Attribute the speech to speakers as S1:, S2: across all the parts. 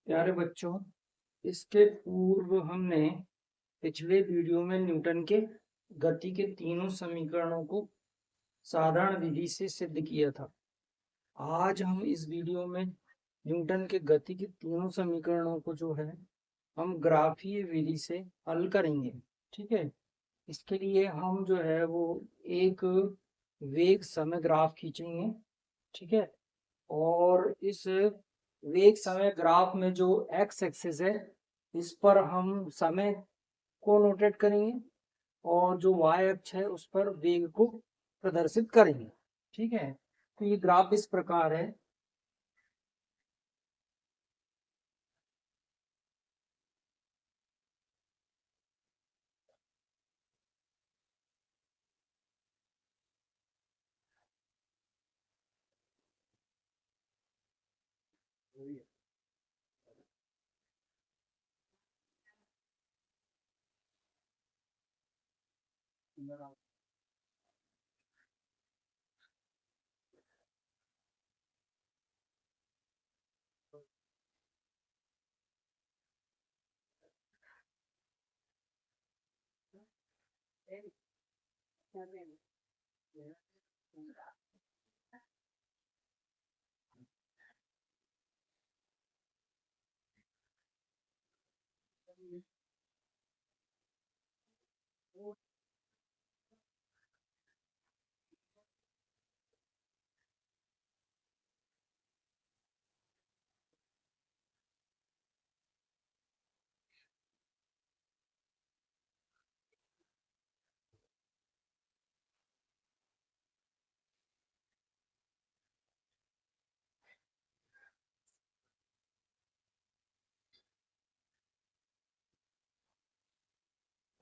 S1: प्यारे बच्चों, इसके पूर्व हमने पिछले वीडियो में न्यूटन के गति के तीनों समीकरणों को साधारण विधि से सिद्ध किया था। आज हम इस वीडियो में न्यूटन के गति के तीनों समीकरणों को जो है हम ग्राफीय विधि से हल करेंगे। ठीक है, इसके लिए हम जो है वो एक वेग समय ग्राफ खींचेंगे। ठीक है, और इस वेग समय ग्राफ में जो एक्स एक्सिस है इस पर हम समय को नोटेट करेंगे और जो वाई अक्ष है उस पर वेग को प्रदर्शित करेंगे। ठीक है, तो ये ग्राफ इस प्रकार है।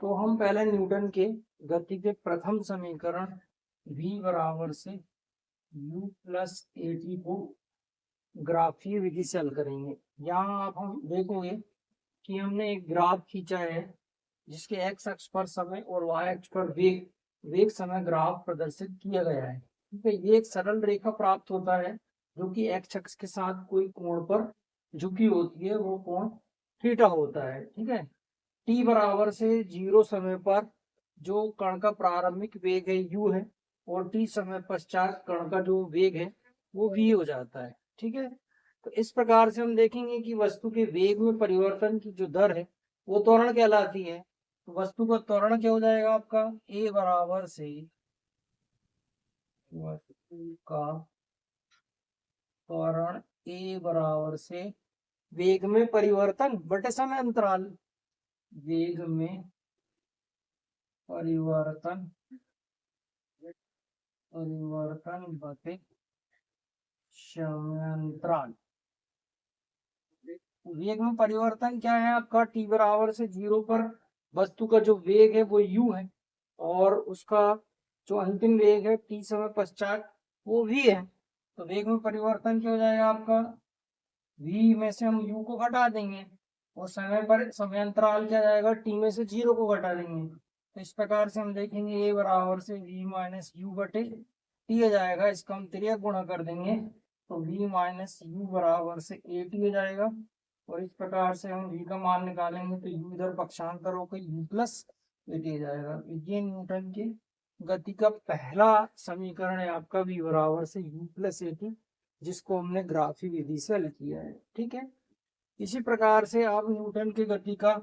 S1: तो हम पहले न्यूटन के गति के प्रथम समीकरण v बराबर से u प्लस ए टी को ग्राफीय विधि से हल करेंगे। यहाँ आप हम देखोगे कि हमने एक ग्राफ खींचा है जिसके एक्स अक्ष पर समय और वाई अक्ष पर वेग वेग समय ग्राफ प्रदर्शित किया गया है। ठीक है, ये एक सरल रेखा प्राप्त होता है जो कि एक्स अक्ष के साथ कोई कोण पर झुकी होती है, वो कोण थीटा होता है। ठीक है, टी बराबर से 0 समय पर जो कण का प्रारंभिक वेग है u है और टी समय पश्चात कण का जो वेग है वो v हो जाता है। ठीक है, तो इस प्रकार से हम देखेंगे कि वस्तु के वेग में परिवर्तन की जो दर है वो त्वरण कहलाती है। तो वस्तु का त्वरण क्या हो जाएगा आपका a बराबर से वस्तु का त्वरण a बराबर से वेग में परिवर्तन बटे समय अंतराल, वेग में परिवर्तन परिवर्तन बटे समय अंतराल। वेग में परिवर्तन क्या है आपका टी बराबर से 0 पर वस्तु का जो वेग है वो u है और उसका जो अंतिम वेग है टी समय पश्चात वो v है। तो वेग में परिवर्तन क्या हो जाएगा आपका v में से हम u को घटा देंगे और समय पर समय अंतराल क्या जाएगा t में से 0 को घटा देंगे। तो इस प्रकार से हम देखेंगे a बराबर से v माइनस यू बटे टी हो जाएगा। इसका हम त्रिया गुणा कर देंगे तो v माइनस यू बराबर से ए टी हो जाएगा और इस प्रकार से हम v का मान निकालेंगे तो u इधर पक्षांतर होकर u प्लस ए टी हो जाएगा। ये न्यूटन के गति का पहला समीकरण है आपका v बराबर से u प्लस ए टी, जिसको हमने ग्राफी विधि से हल किया है। ठीक है, इसी प्रकार से आप न्यूटन की गति का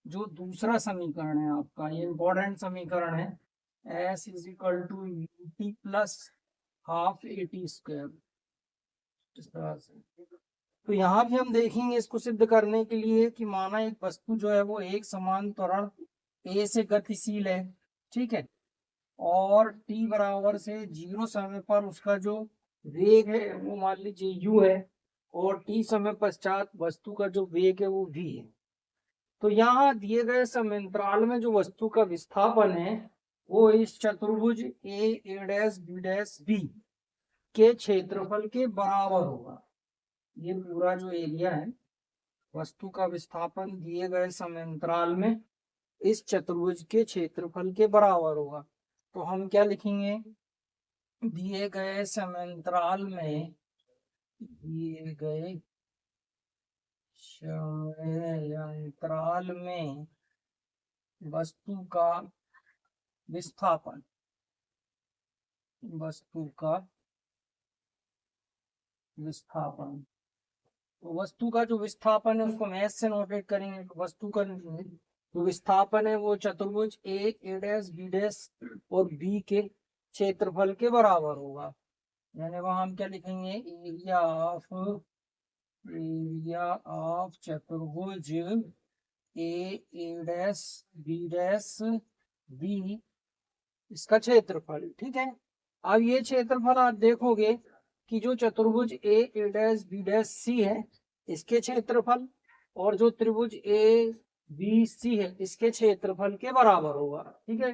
S1: जो दूसरा समीकरण है आपका, ये इंपॉर्टेंट समीकरण है, s is equal to u t plus half a t square. इस तरह से तो यहाँ भी हम देखेंगे इसको सिद्ध करने के लिए कि माना एक वस्तु जो है वो एक समान त्वरण a से गतिशील है। ठीक है, और t बराबर से 0 समय पर उसका जो वेग है वो मान लीजिए u है और t समय पश्चात वस्तु का जो वेग है वो v है। तो यहाँ दिए गए समअंतराल में जो वस्तु का विस्थापन है वो इस चतुर्भुज a dash b dash b के क्षेत्रफल के बराबर होगा। ये पूरा जो एरिया है वस्तु का विस्थापन दिए गए समअंतराल में इस चतुर्भुज के क्षेत्रफल के बराबर होगा। तो हम क्या लिखेंगे, दिए गए समअंतराल में दिए गए समय अंतराल में वस्तु का विस्थापन, वस्तु का विस्थापन। तो वस्तु का जो विस्थापन है उसको हम एस से नोटेट करेंगे। तो वस्तु का जो विस्थापन है वो चतुर्भुज ए डैश बी डैश और बी के क्षेत्रफल के बराबर होगा। यानी वहां हम क्या लिखेंगे, एरिया ऑफ चतुर्भुज ए डैश बी, इसका क्षेत्रफल। ठीक है, अब ये क्षेत्रफल आप देखोगे कि जो चतुर्भुज ए डैश बी डैश सी है इसके क्षेत्रफल और जो त्रिभुज ए बी सी है इसके क्षेत्रफल के बराबर होगा। ठीक है,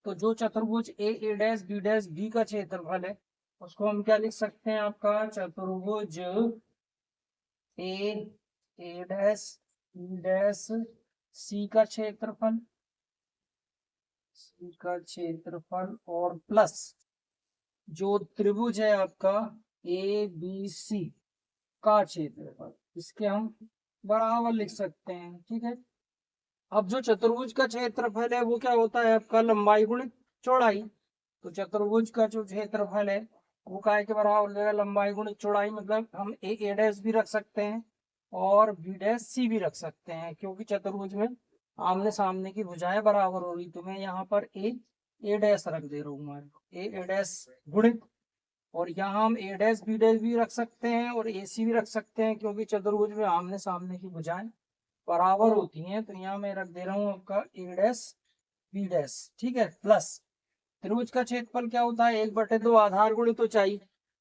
S1: तो जो चतुर्भुज ए डैश बी का क्षेत्रफल है उसको हम क्या लिख सकते हैं, आपका चतुर्भुज ए डैश बी डैश सी का क्षेत्रफल, सी का क्षेत्रफल और प्लस जो त्रिभुज है आपका ए बी सी का क्षेत्रफल, इसके हम बराबर लिख सकते हैं। ठीक है, अब जो चतुर्भुज का क्षेत्रफल है वो क्या होता है, आपका लंबाई गुणित चौड़ाई। तो चतुर्भुज का जो क्षेत्रफल है वो काय के बराबर हो जाएगा, लंबाई गुणित चौड़ाई। मतलब हम ए डैश भी रख सकते हैं और बी डैश सी भी रख सकते हैं, क्योंकि चतुर्भुज में आमने सामने की भुजाएं बराबर हो रही। तो मैं यहाँ पर ए डैश रख दे रहा हूँ, ए डैश गुणित, और यहाँ हम ए डैश बी डैश भी रख सकते हैं और ए सी भी रख सकते हैं, क्योंकि चतुर्भुज में आमने सामने की भुजाएं बराबर होती हैं। तो यहाँ मैं रख दे रहा हूँ आपका ए डैश बी डैश। ठीक है, प्लस त्रिभुज का क्षेत्रफल क्या होता है, 1/2 आधार गुणित ऊंचाई।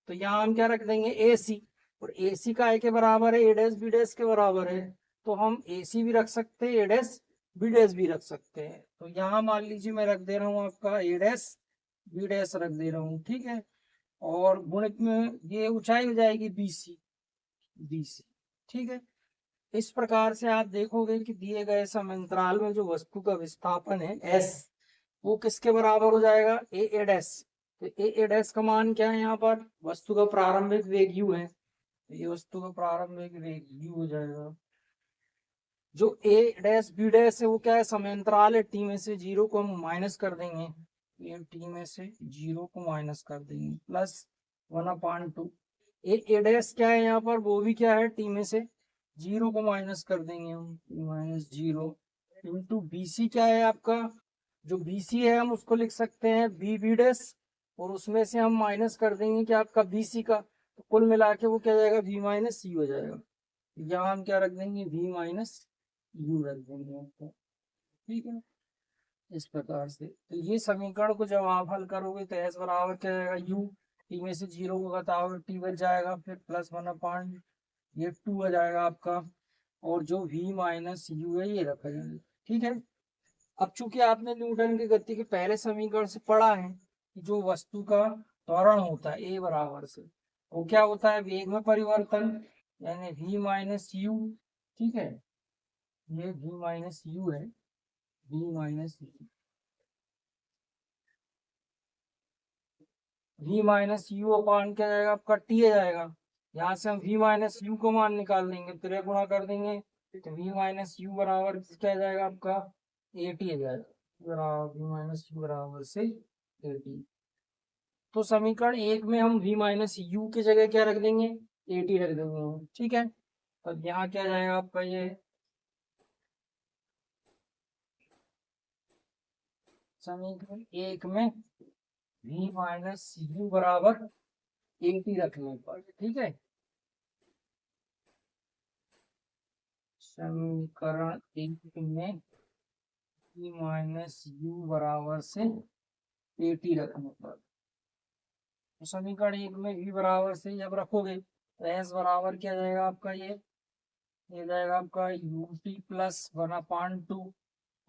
S1: तो यहाँ हम क्या रख देंगे, ए सी, और ए सी का के बराबर है ए डैश बी डैश के बराबर है। तो हम ए सी भी रख सकते हैं, ए डैश बी डैश भी रख सकते हैं। तो यहाँ मान लीजिए मैं रख दे रहा हूँ आपका ए डैश बी डैश रख दे रहा हूँ। ठीक है, और गुणित में ये ऊंचाई हो जाएगी बीसी। ठीक है, इस प्रकार से आप देखोगे कि दिए गए समांतराल में जो वस्तु का विस्थापन है एस, वो किसके बराबर हो जाएगा, ए डैश। तो ए डैश का मान क्या है, यहाँ पर वस्तु का प्रारंभिक वेग यू है, तो ये वस्तु का प्रारंभिक वेग यू हो जाएगा। जो ए डैश बी डैश है वो क्या है, समांतराल है, टी में से 0 को हम माइनस कर देंगे, ये टी में से 0 को माइनस कर देंगे, प्लस 1/2। ए डैश क्या है यहाँ पर, वो भी क्या है, टी में से 0 को माइनस कर देंगे हम, -0 इंटू बी सी क्या है आपका, जो बी सी है हम उसको लिख सकते हैं बी बी डैश, और उसमें से हम माइनस कर देंगे क्या आपका बी सी का, तो कुल मिला के वो क्या जाएगा, v माइनस सी हो जाएगा। यहाँ हम क्या रख देंगे, v माइनस यू रख देंगे आपको। ठीक है, इस प्रकार से। तो ये समीकरण को जब आप हल करोगे तो एस बराबर क्या जाएगा, यू, टी में से 0 को घटाओगे टी बच जाएगा, फिर प्लस 1/, ये 2 आ जाएगा आपका, और जो v माइनस यू है ये रखा जाएगा। ठीक है, अब चूंकि आपने न्यूटन की गति के पहले समीकरण से पढ़ा है कि जो वस्तु का त्वरण होता है ए बराबर से, वो क्या होता है, वेग में परिवर्तन, यानी v माइनस यू। ठीक है, ये v माइनस यू है, v minus u, v minus u upon क्या जाएगा आपका, टी आ जाएगा। यहाँ से हम v माइनस यू को मान निकाल देंगे, तो गुणा कर देंगे, तो v माइनस यू बराबर क्या जाएगा आपका, ए टी आ जाएगा, बराबर v माइनस यू बराबर से ए टी। तो समीकरण 1 में हम v माइनस यू की जगह क्या रख देंगे, ए टी रख देंगे। ठीक है, तो यहाँ क्या जाएगा आपका, ये समीकरण 1 में v माइनस यू बराबर ए टी रखने पर। ठीक है, समीकरण 1 में v माइनस यू बराबर से ए टी रखने पर, तो समीकरण 1 में v बराबर से जब रखोगे तो s बराबर क्या जाएगा आपका, ये जाएगा आपका यू टी प्लस 1/2,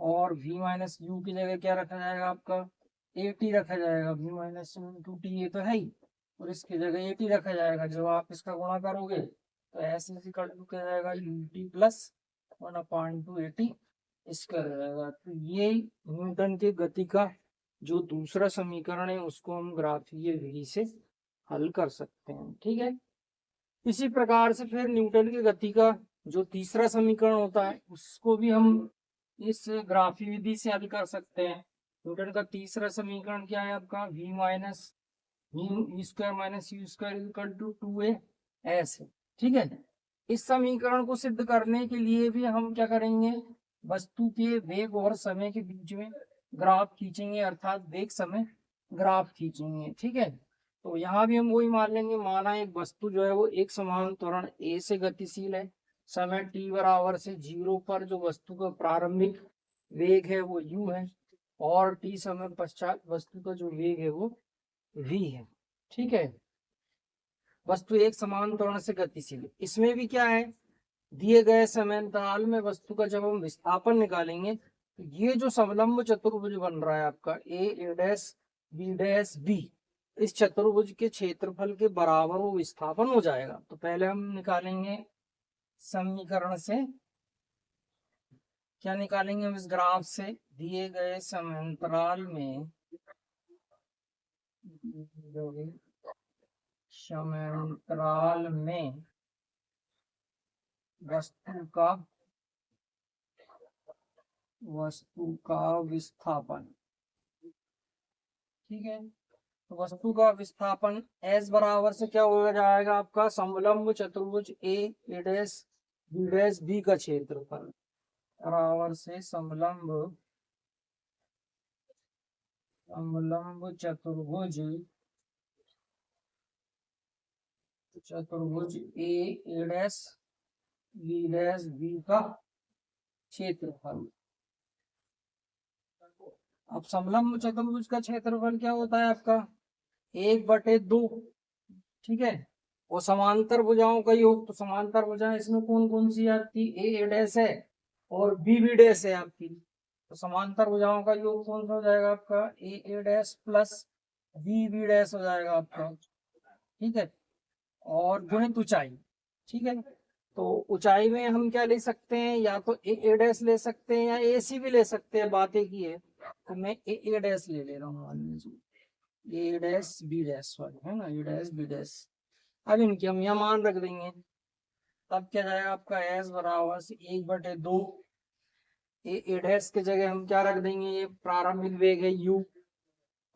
S1: और v माइनस यू की जगह क्या रखा जाएगा आपका, ए टी रखा जाएगा, v minus you into T ये तो है ही, और इसकी जगह ए टी रखा जाएगा। जब आप इसका गुणा करोगे तो एस इक्वल टू क्या जाएगा, you t plus 1/2 A T इसका रहेगा। तो ये न्यूटन की गति का जो दूसरा समीकरण है उसको हम ग्राफीय विधि से हल कर सकते हैं। ठीक है, इसी प्रकार से फिर न्यूटन की गति का जो तीसरा समीकरण होता है उसको भी हम इस ग्राफी विधि से हल कर सकते हैं। न्यूटन का तीसरा समीकरण क्या है आपका, v minus u square minus u square equal to 2as है। ठीक है, इस समीकरण को सिद्ध करने के लिए भी हम क्या करेंगे, वस्तु के वेग और समय के बीच में ग्राफ खींचेंगे, अर्थात वेग समय ग्राफ खींचेंगे। ठीक है, तो यहाँ भी हम वही मान लेंगे, माना एक वस्तु जो है वो एक समान त्वरण a से गतिशील है, समय t बराबर से 0 पर जो वस्तु का प्रारंभिक वेग है वो u है, और t समय पश्चात वस्तु का जो वेग है वो v है। ठीक है, वस्तु एक समान त्वरण से गतिशील है। इसमें भी क्या है, दिए गए समयांतराल में वस्तु का जब हम विस्थापन निकालेंगे तो ये जो समलंब चतुर्भुज बन रहा है आपका a dash b dash b, इस चतुर्भुज के क्षेत्रफल के बराबर वो विस्थापन हो जाएगा। तो पहले हम निकालेंगे समीकरण से, क्या निकालेंगे हम इस ग्राफ से, दिए गए समयांतराल में वस्तु का विस्थापन। ठीक है, तो वस्तु का विस्थापन S बराबर से क्या हो जाएगा आपका, समलंब चतुर्भुज a dash b dash b का क्षेत्रफल बराबर से समलंब चतुर्भुज a dash b dash b का क्षेत्रफल। अब समलंब चतुर्भुज का क्षेत्रफल क्या होता है आपका, 1/2। ठीक है, और समांतर भुजाओं का योग, तो समांतर भुजाएं इसमें कौन कौन सी आपकी, a डैश है और b b डैश है आपकी, तो समांतर भुजाओं का योग कौन सा हो जाएगा आपका, a dash plus b b dash हो जाएगा आपका। ठीक है, और गुणित ऊंचाई। ठीक है, तो ऊंचाई में हम क्या ले सकते हैं, या तो a डैश ले सकते हैं या ac भी ले सकते हैं, बात एक ही है। तो मैं a डैश ले ले रहा हूँ, मान लीजिए a डैश b डैश वाली है ना, a डैश b डैश। अब इनकी हम यहाँ मान रख देंगे, तब क्या जाएगा आपका s बराबर से 1/2 a डैश के जगह हम क्या रख देंगे, ये प्रारंभिक वेग है u,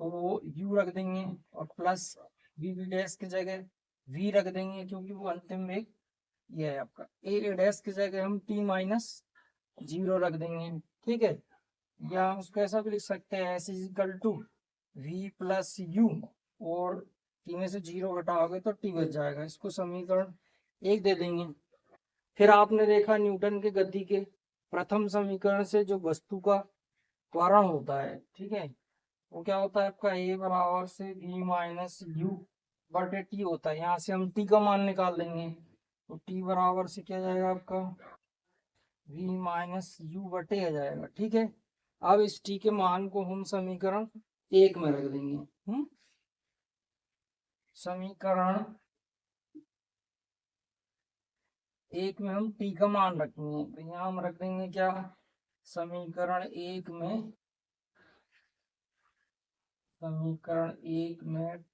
S1: तो वो u रख देंगे, और प्लस b b डैश के जगह v रख देंगे, क्योंकि वो अंतिम वेग ये है आपका। a डैश की जगह हम t माइनस 0 रख देंगे। ठीक है, या हम उसको ऐसा भी लिख सकते हैं, s equal to v plus u, और t में से 0 घटाओगे तो t बच जाएगा। इसको समीकरण 1 दे देंगे। फिर आपने देखा न्यूटन के गति के प्रथम समीकरण से जो वस्तु का त्वरण होता है, ठीक है, वो क्या होता है आपका, a बराबर से v माइनस u बटे t होता है। यहाँ से हम t का मान निकाल देंगे, तो t बराबर से क्या जाएगा आपका, v माइनस u बटे आ जाएगा। ठीक है, अब इस t के मान को हम समीकरण 1 में रख देंगे। समीकरण 1 में हम t का मान रखेंगे, तो यहाँ हम रख देंगे क्या, समीकरण 1 में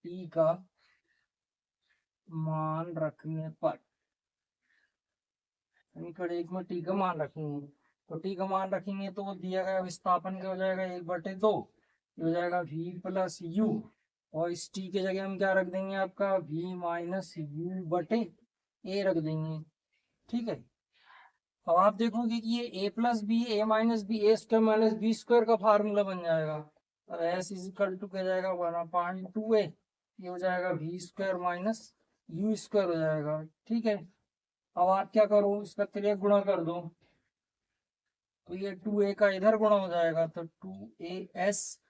S1: t का मान रखने पर, समीकरण 1 में t का मान रखेंगे, तो t का मान रखेंगे तो वो दिया गया विस्थापन क्या हो जाएगा, 1/2 हो जाएगा v प्लस u, और इस t के जगह हम क्या रख देंगे आपका, v माइनस u बटे a रख देंगे। ठीक है, अब आप देखोगे कि ये a plus b a minus b a square minus b square का फार्मूला बन जाएगा। अब s इक्वल टू क्या जाएगा, 1/2a, ये हो जाएगा v square minus u square हो जाएगा। ठीक है, अब आप क्या करो, इसका त्रिक गुणा कर दो, तो ये 2a का इधर गुणा हो जाएगा, तो 2as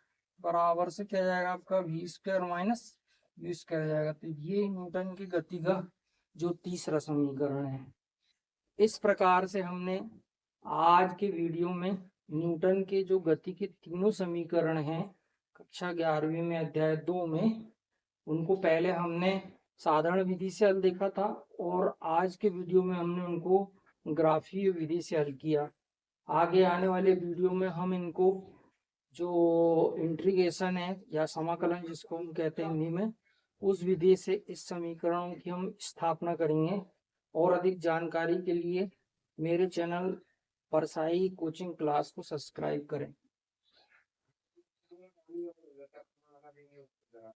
S1: बराबर से क्या जाएगा आपका, v square minus u square हो जाएगा। तो ये न्यूटन की गति का जो तीसरा समीकरण है। इस प्रकार से हमने आज के वीडियो में न्यूटन के जो गति के तीनों समीकरण हैं कक्षा 11वीं में अध्याय 2 में, उनको पहले हमने साधारण विधि से हल देखा था, और आज के वीडियो में हमने उनको ग्राफीय विधि से हल किया। आगे आने वाले वीडियो में हम इनको जो इंटीग्रेशन है या समाकलन जिसको हम कहते हैं हिंदी में, उस विधि से इस समीकरणों की हम स्थापना करेंगे। और अधिक जानकारी के लिए मेरे चैनल परसाई कोचिंग क्लास को सब्सक्राइब करें।